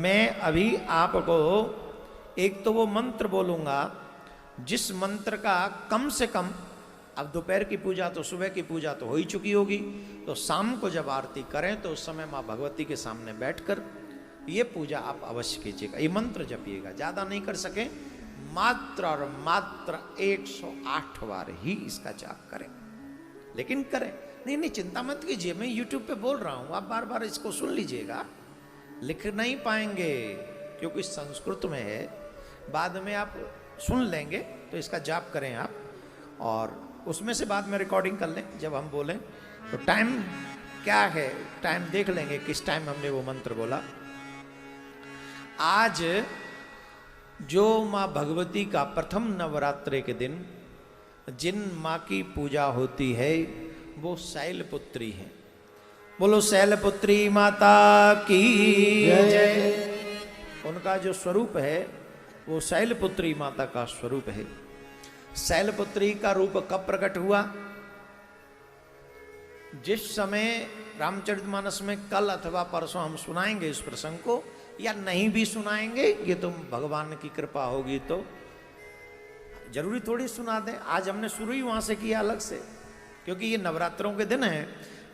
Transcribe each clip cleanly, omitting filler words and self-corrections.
मैं अभी आपको एक तो वो मंत्र बोलूंगा जिस मंत्र का कम से कम, अब दोपहर की पूजा तो सुबह की पूजा तो हो ही चुकी होगी, तो शाम को जब आरती करें तो उस समय माँ भगवती के सामने बैठकर ये पूजा आप अवश्य कीजिएगा, ये मंत्र जपिएगा। ज़्यादा नहीं कर सके, मात्र और मात्र 108 बार ही इसका जाप करें, लेकिन करें। नहीं नहीं, चिंता मत कीजिए, मैं YouTube पे बोल रहा हूँ, आप बार बार इसको सुन लीजिएगा। लिख नहीं पाएंगे क्योंकि संस्कृत में है, बाद में आप सुन लेंगे, तो इसका जाप करें आप, और उसमें से बाद में रिकॉर्डिंग कर लें जब हम बोलें। तो टाइम क्या है, टाइम देख लेंगे किस टाइम हमने वो मंत्र बोला। आज जो माँ भगवती का प्रथम नवरात्रे के दिन जिन माँ की पूजा होती है वो शैलपुत्री है। बोलो शैलपुत्री माता की जय। उनका जो स्वरूप है वो शैलपुत्री माता का स्वरूप है। शैलपुत्री का रूप कब प्रकट हुआ? जिस समय रामचरितमानस में कल अथवा परसों हम सुनाएंगे इस प्रसंग को, या नहीं भी सुनाएंगे, ये तो भगवान की कृपा होगी, तो जरूरी थोड़ी सुना दें। आज हमने शुरू ही वहां से किया अलग से, क्योंकि ये नवरात्रों के दिन है,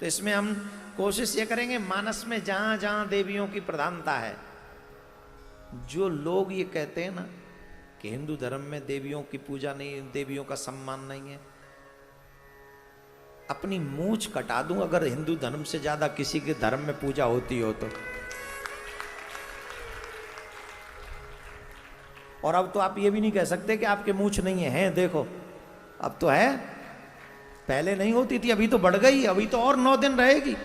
तो इसमें हम कोशिश ये करेंगे मानस में जहां जहां देवियों की प्रधानता है। जो लोग ये कहते हैं ना कि हिंदू धर्म में देवियों की पूजा नहीं, देवियों का सम्मान नहीं है, अपनी मूंछ कटा दूं अगर हिंदू धर्म से ज्यादा किसी के धर्म में पूजा होती हो तो। और अब तो आप ये भी नहीं कह सकते कि आपके मूंछ नहीं है, देखो अब तो है, पहले नहीं होती थी, अभी तो बढ़ गई, अभी तो और 9 दिन रहेगी।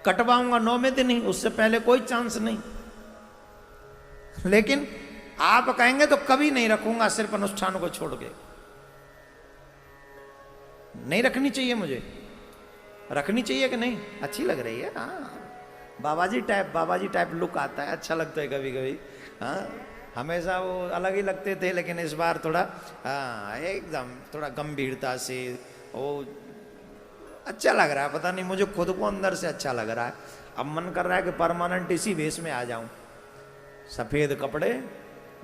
कटवाऊंगा 9वें दिन ही, उससे पहले कोई चांस नहीं। लेकिन आप कहेंगे तो कभी नहीं रखूंगा, सिर्फ अनुष्ठान को छोड़ के। नहीं रखनी चाहिए, मुझे रखनी चाहिए कि नहीं? अच्छी लग रही है, हाँ, बाबाजी टाइप लुक आता है, अच्छा लगता है कभी कभी। हाँ, हमेशा वो अलग ही लगते थे, लेकिन इस बार थोड़ा हाँ एकदम थोड़ा गंभीरता से वो अच्छा लग रहा है। पता नहीं, मुझे खुद को अंदर से अच्छा लग रहा है। अब मन कर रहा है कि परमानेंट इसी वेश में आ जाऊं, सफ़ेद कपड़े,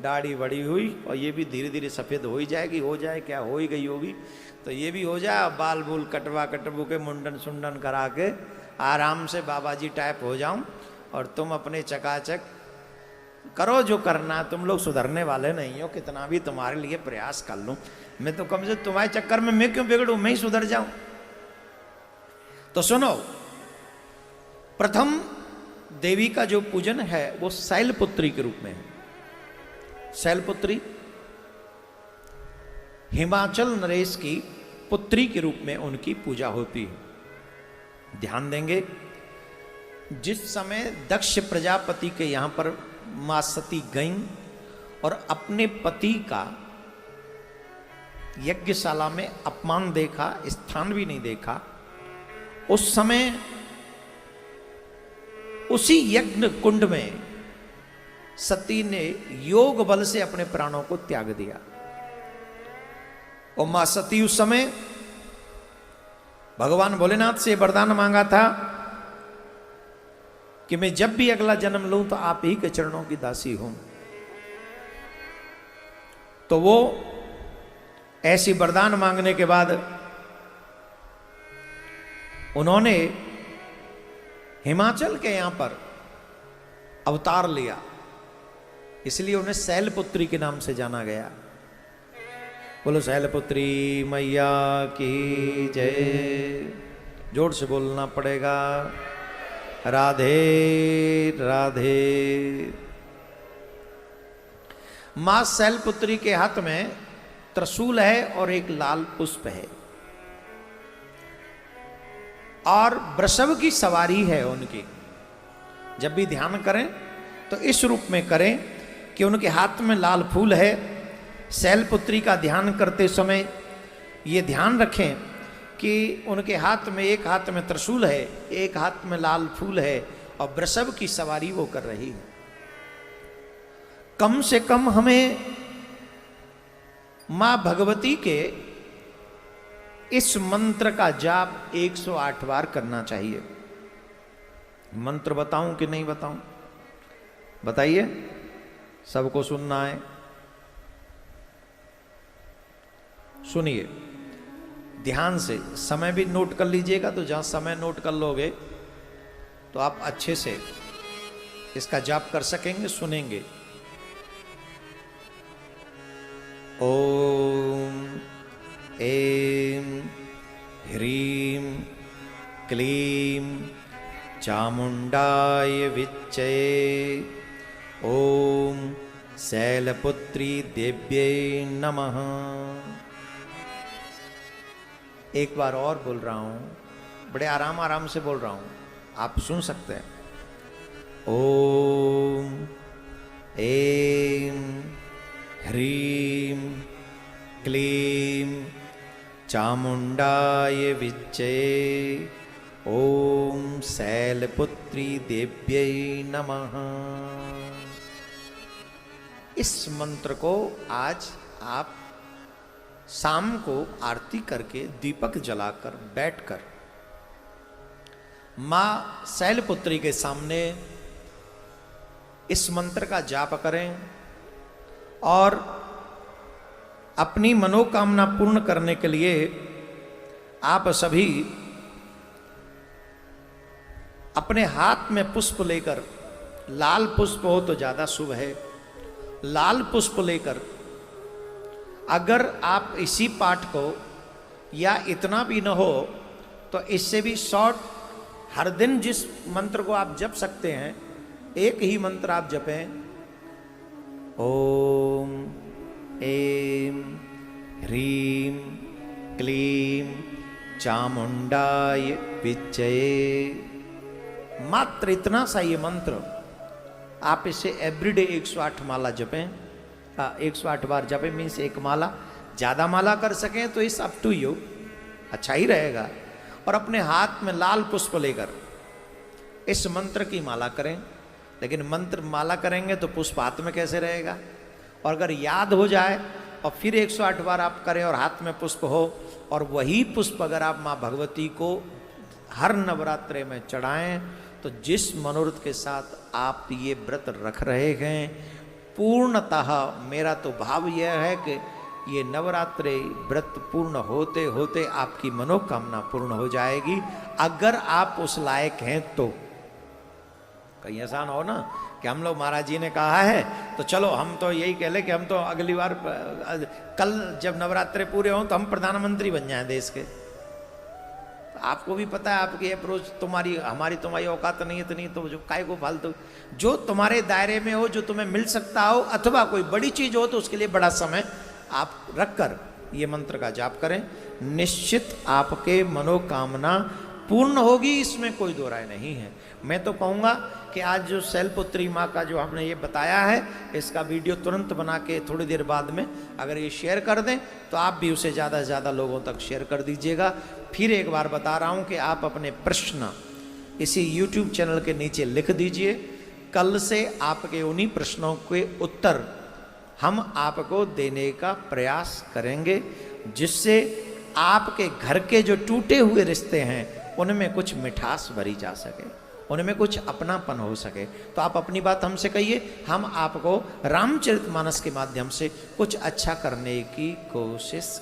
दाढ़ी बड़ी हुई, और ये भी धीरे धीरे सफ़ेद हो ही जाएगी, हो जाए क्या, हो ही गई होगी, तो ये भी हो जाए। बाल बूल कटवा के मुंडन सुंडन करा के आराम से बाबाजी टाइप हो जाऊं, और तुम अपने चकाचक करो जो करना। तुम लोग सुधरने वाले नहीं हो, कितना भी तुम्हारे लिए प्रयास कर लूं, मैं तो कम से तुम्हारे चक्कर में मैं क्यों बिगड़ूं, मैं ही सुधर जाऊं। तो सुनो, प्रथम देवी का जो पूजन है वो शैलपुत्री के रूप में है। शैलपुत्री हिमाचल नरेश की पुत्री के रूप में उनकी पूजा होती है। ध्यान देंगे, जिस समय दक्ष प्रजापति के यहां पर मां सती गईं और अपने पति का यज्ञशाला में अपमान देखा, स्थान भी नहीं देखा, उस समय उसी यज्ञ कुंड में सती ने योग बल से अपने प्राणों को त्याग दिया। और मां सती उस समय भगवान भोलेनाथ से वरदान मांगा था कि मैं जब भी अगला जन्म लूं तो आप ही के चरणों की दासी हूं। तो वो ऐसी वरदान मांगने के बाद उन्होंने हिमाचल के यहां पर अवतार लिया, इसलिए उन्हें शैलपुत्री के नाम से जाना गया। बोलो शैलपुत्री मैया की जय। जोर से बोलना पड़ेगा, राधे राधे। मां शैलपुत्री के हाथ में त्रिशूल है और एक लाल पुष्प है, और वृषभ की सवारी है उनकी। जब भी ध्यान करें तो इस रूप में करें कि उनके हाथ में लाल फूल है। शैलपुत्री का ध्यान करते समय ये ध्यान रखें कि उनके हाथ में, एक हाथ में त्रिशूल है, एक हाथ में लाल फूल है, और वृषभ की सवारी वो कर रही है। कम से कम हमें मां भगवती के इस मंत्र का जाप 108 बार करना चाहिए। मंत्र बताऊं कि नहीं बताऊं? बताइए, सबको सुनना है। सुनिए ध्यान से, समय भी नोट कर लीजिएगा, तो जहां समय नोट कर लोगे तो आप अच्छे से इसका जाप कर सकेंगे, सुनेंगे। ओम ऐं ह्रीं क्लीं चामुंडाय विच्चे ओम शैलपुत्री देव्यै नमः। एक बार और बोल रहा हूं, बड़े आराम आराम से बोल रहा हूं, आप सुन सकते हैं। ओम ऐं ह्रीं क्लीं चामुंडाय विच्चे ओम शैलपुत्री देव्यै नमः। इस मंत्र को आज आप शाम को आरती करके दीपक जलाकर बैठकर मां शैलपुत्री के सामने इस मंत्र का जाप करें और अपनी मनोकामना पूर्ण करने के लिए आप सभी अपने हाथ में पुष्प लेकर, लाल पुष्प हो तो ज्यादा शुभ है, लाल पुष्प लेकर अगर आप इसी पाठ को या इतना भी न हो तो इससे भी शॉर्ट, हर दिन जिस मंत्र को आप जप सकते हैं, एक ही मंत्र आप जपें। ओम ऐं ह्रीं क्लीं चामुंडाय विच्चे, मात्र इतना सा ये मंत्र आप इसे एवरीडे 108 माला जपें। 108 बार जपें मीन्स एक माला, ज़्यादा माला कर सकें तो इस अप टू यू, अच्छा ही रहेगा। और अपने हाथ में लाल पुष्प लेकर इस मंत्र की माला करें। लेकिन मंत्र माला करेंगे तो पुष्प हाथ में कैसे रहेगा? और अगर याद हो जाए और फिर 108 बार आप करें और हाथ में पुष्प हो, और वही पुष्प अगर आप माँ भगवती को हर नवरात्रे में चढ़ाएं, तो जिस मनोरथ के साथ आप ये व्रत रख रहे हैं, पूर्णतः मेरा तो भाव यह है कि ये नवरात्रे व्रत पूर्ण होते होते आपकी मनोकामना पूर्ण हो जाएगी, अगर आप उस लायक हैं तो। कहीं ऐसा ना हो ना कि हम लोग महाराज जी ने कहा है तो चलो हम तो यही कह ले कि हम तो अगली बार कल जब नवरात्रे पूरे हों तो हम प्रधानमंत्री बन जाएं देश के। तो आपको भी पता है आपकी अप्रोच, तुम्हारी औकात नहीं है, तो नहीं तो जो काय को फालतू, जो तुम्हारे दायरे में हो, जो तुम्हें मिल सकता हो, अथवा कोई बड़ी चीज हो तो उसके लिए बड़ा समय आप रखकर ये मंत्र का जाप करें। निश्चित आपके मनोकामना पूर्ण होगी, इसमें कोई दो राय नहीं है। मैं तो कहूँगा कि आज जो शैलपुत्री माँ का जो हमने ये बताया है, इसका वीडियो तुरंत बना के थोड़ी देर बाद में अगर ये शेयर कर दें तो आप भी उसे ज़्यादा से ज़्यादा लोगों तक शेयर कर दीजिएगा। फिर एक बार बता रहा हूँ कि आप अपने प्रश्न इसी YouTube चैनल के नीचे लिख दीजिए। कल से आपके उन्हीं प्रश्नों के उत्तर हम आपको देने का प्रयास करेंगे, जिससे आपके घर के जो टूटे हुए रिश्ते हैं उनमें कुछ मिठास भरी जा सके, उनमें कुछ अपनापन हो सके। तो आप अपनी बात हमसे कहिए, हम आपको रामचरितमानस के माध्यम से कुछ अच्छा करने की कोशिश